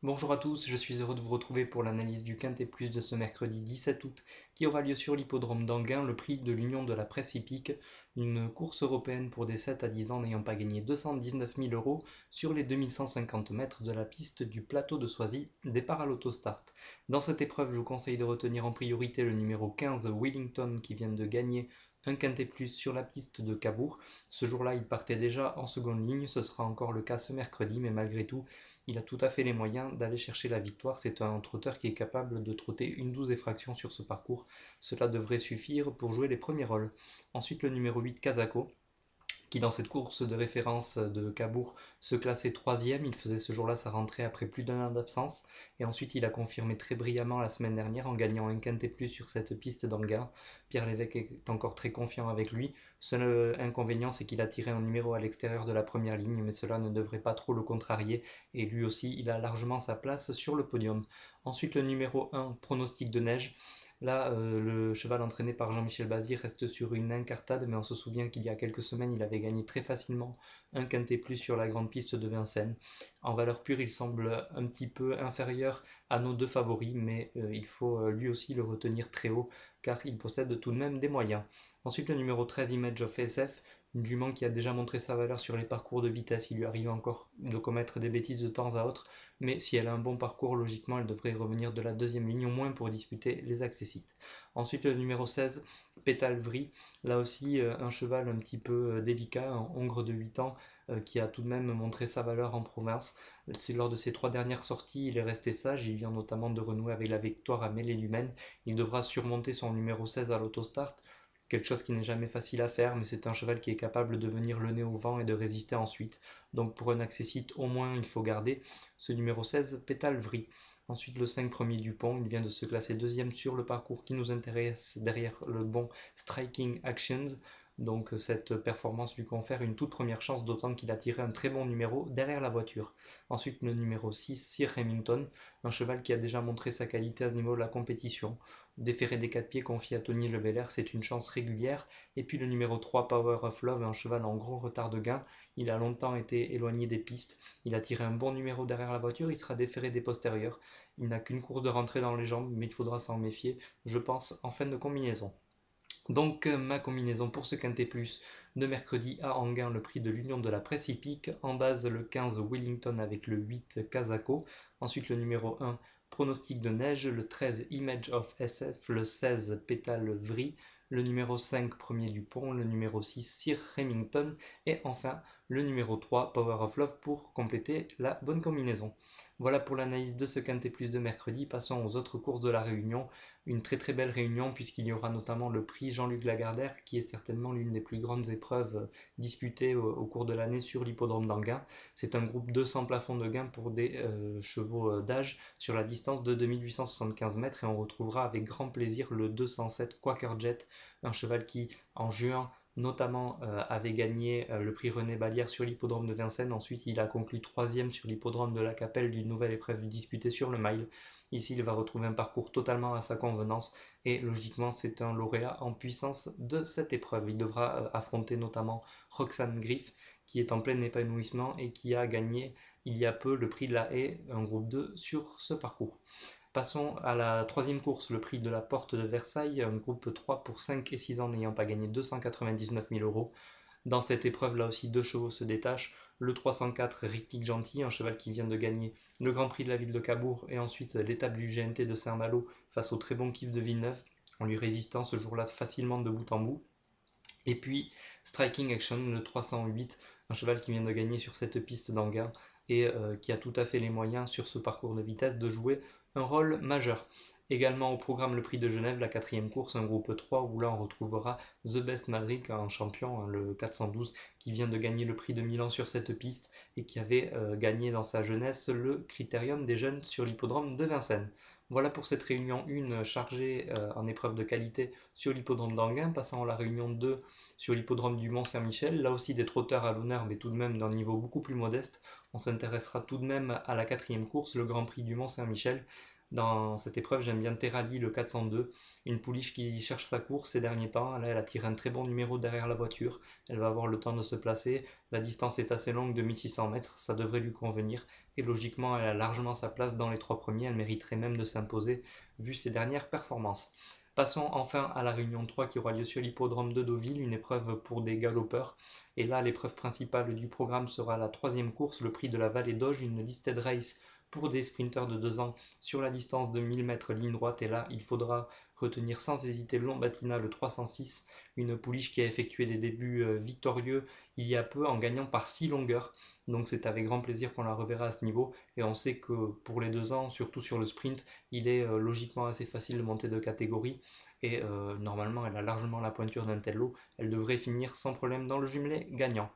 Bonjour à tous, je suis heureux de vous retrouver pour l'analyse du Quintet Plus de ce mercredi 17 août qui aura lieu sur l'hippodrome d'Anguin, le prix de l'Union de la Presse hippique, une course européenne pour des 7 à 10 ans n'ayant pas gagné 219 000 euros sur les 2150 mètres de la piste du plateau de Soisy, départ à l'autostart. Dans cette épreuve, je vous conseille de retenir en priorité le numéro 15 Wellington qui vient de gagner un Quintet Plus sur la piste de Cabourg. Ce jour-là, il partait déjà en seconde ligne, ce sera encore le cas ce mercredi, mais malgré tout, il a tout à fait les moyens d'aller chercher la victoire. C'est un trotteur qui est capable de trotter une 12 effractions sur ce parcours. Cela devrait suffire pour jouer les premiers rôles. Ensuite, le numéro 8, Kazako, qui dans cette course de référence de Cabourg se classait troisième. Il faisait ce jour-là sa rentrée après plus d'un an d'absence. Et ensuite, il a confirmé très brillamment la semaine dernière en gagnant un quintet plus sur cette piste d'Anguin. Pierre Lévesque est encore très confiant avec lui. Seul inconvénient, c'est qu'il a tiré un numéro à l'extérieur de la première ligne, mais cela ne devrait pas trop le contrarier. Et lui aussi, il a largement sa place sur le podium. Ensuite, le numéro 1, Pronostic de neige. Là, le cheval entraîné par Jean-Michel Bazir reste sur une incartade, mais on se souvient qu'il y a quelques semaines, il avait gagné très facilement un quintet plus sur la grande piste de Vincennes. En valeur pure, il semble un petit peu inférieur à nos deux favoris, mais il faut lui aussi le retenir très haut, car il possède tout de même des moyens. Ensuite, le numéro 13, Image of SF, une jument qui a déjà montré sa valeur sur les parcours de vitesse. Il lui arrive encore de commettre des bêtises de temps à autre, mais si elle a un bon parcours, logiquement, elle devrait revenir de la deuxième ligne au moins pour disputer les accessites. Ensuite, le numéro 16, Pétale Vry, là aussi un cheval un petit peu délicat, un hongre de 8 ans, qui a tout de même montré sa valeur en province. Lors de ses 3 dernières sorties, il est resté sage, il vient notamment de renouer avec la victoire à Mêlée-Lumène. Il devra surmonter son numéro 16 à l'autostart, quelque chose qui n'est jamais facile à faire, mais c'est un cheval qui est capable de venir le nez au vent et de résister ensuite. Donc pour un accessite, au moins, il faut garder ce numéro 16, Pétale Vry. Ensuite, le 5 premier Dupont, il vient de se classer deuxième sur le parcours qui nous intéresse derrière le bon Striking Actions. Donc cette performance lui confère une toute première chance, d'autant qu'il a tiré un très bon numéro derrière la voiture. Ensuite, le numéro 6, Sir Remington, un cheval qui a déjà montré sa qualité à ce niveau de la compétition. Déféré des 4 pieds confié à Tony Le Belair, c'est une chance régulière. Et puis le numéro 3, Power of Love, un cheval en gros retard de gain. Il a longtemps été éloigné des pistes. Il a tiré un bon numéro derrière la voiture, il sera déféré des postérieurs. Il n'a qu'une course de rentrée dans les jambes, mais il faudra s'en méfier, je pense, en fin de combinaison. Donc ma combinaison pour ce quintet plus de mercredi à Anguin, le prix de l'Union de la Presse hippique. En base, le 15 Wellington avec le 8 Kazako. Ensuite, le numéro 1 Pronostic de neige, le 13 Image of SF, le 16 Pétale Vry, le numéro 5 Premier Dupont, le numéro 6 Sir Remington et enfin le numéro 3 Power of Love pour compléter la bonne combinaison. Voilà pour l'analyse de ce quintet plus de mercredi. Passons aux autres courses de la Réunion. Une très très belle réunion puisqu'il y aura notamment le prix Jean-Luc Lagardère qui est certainement l'une des plus grandes épreuves disputées au cours de l'année sur l'hippodrome d'Anguin. C'est un groupe 200 plafonds de gain pour des chevaux d'âge sur la distance de 2875 mètres et on retrouvera avec grand plaisir le 207 Quaker Jet, un cheval qui en juin notamment avait gagné le prix René Balière sur l'hippodrome de Vincennes. Ensuite, il a conclu troisième sur l'hippodrome de la Capelle d'une nouvelle épreuve disputée sur le mile. Ici, il va retrouver un parcours totalement à sa convenance et logiquement, c'est un lauréat en puissance de cette épreuve. Il devra affronter notamment Roxane Griff, qui est en plein épanouissement et qui a gagné il y a peu le prix de la Haie, un groupe 2 sur ce parcours. Passons à la troisième course, le prix de la Porte de Versailles, un groupe 3 pour 5 et 6 ans n'ayant pas gagné 299 000 euros. Dans cette épreuve, là aussi, deux chevaux se détachent. Le 304, Rictic Gentil, un cheval qui vient de gagner le Grand Prix de la ville de Cabourg et ensuite l'étape du GNT de Saint-Malo face au très bon Kif de Villeneuve, en lui résistant ce jour-là facilement de bout en bout. Et puis Striking Action, le 308, un cheval qui vient de gagner sur cette piste d'Anguin et qui a tout à fait les moyens sur ce parcours de vitesse de jouer un rôle majeur. Également au programme le prix de Genève, la quatrième course, un groupe 3 où là on retrouvera The Best Madrid, un champion, le 412, qui vient de gagner le prix de Milan sur cette piste et qui avait gagné dans sa jeunesse le Critérium des jeunes sur l'hippodrome de Vincennes. Voilà pour cette réunion 1 chargée en épreuve de qualité sur l'hippodrome d'Anguin, passant à la réunion 2 sur l'hippodrome du Mont-Saint-Michel. Là aussi des trotteurs à l'honneur, mais tout de même d'un niveau beaucoup plus modeste. On s'intéressera tout de même à la quatrième course, le Grand Prix du Mont-Saint-Michel, Dans cette épreuve, j'aime bien Terali, le 402, une pouliche qui cherche sa course ces derniers temps. Là, elle a tiré un très bon numéro derrière la voiture. Elle va avoir le temps de se placer. La distance est assez longue de 1600 mètres, ça devrait lui convenir. Et logiquement, elle a largement sa place dans les 3 premiers. Elle mériterait même de s'imposer vu ses dernières performances. Passons enfin à la réunion 3 qui aura lieu sur l'hippodrome de Deauville, une épreuve pour des galopeurs. Et là, l'épreuve principale du programme sera la 3e course, le prix de la Vallée d'Auge, une listed race pour des sprinteurs de 2 ans sur la distance de 1000 mètres ligne droite. Et là, il faudra retenir sans hésiter Lombatina, le 306, une pouliche qui a effectué des débuts victorieux il y a peu en gagnant par 6 longueurs. Donc c'est avec grand plaisir qu'on la reverra à ce niveau. Et on sait que pour les 2 ans, surtout sur le sprint, il est logiquement assez facile de monter de catégorie. Et normalement, elle a largement la pointure d'un tel lot. Elle devrait finir sans problème dans le jumelé gagnant.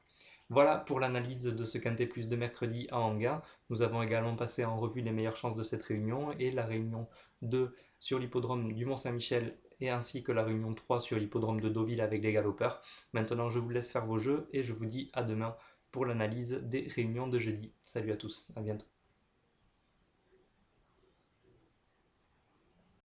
Voilà pour l'analyse de ce Quintet Plus de mercredi à Enghien. Nous avons également passé en revue les meilleures chances de cette réunion et la réunion 2 sur l'hippodrome du Mont-Saint-Michel et ainsi que la réunion 3 sur l'hippodrome de Deauville avec les galopeurs. Maintenant, je vous laisse faire vos jeux et je vous dis à demain pour l'analyse des réunions de jeudi. Salut à tous, à bientôt.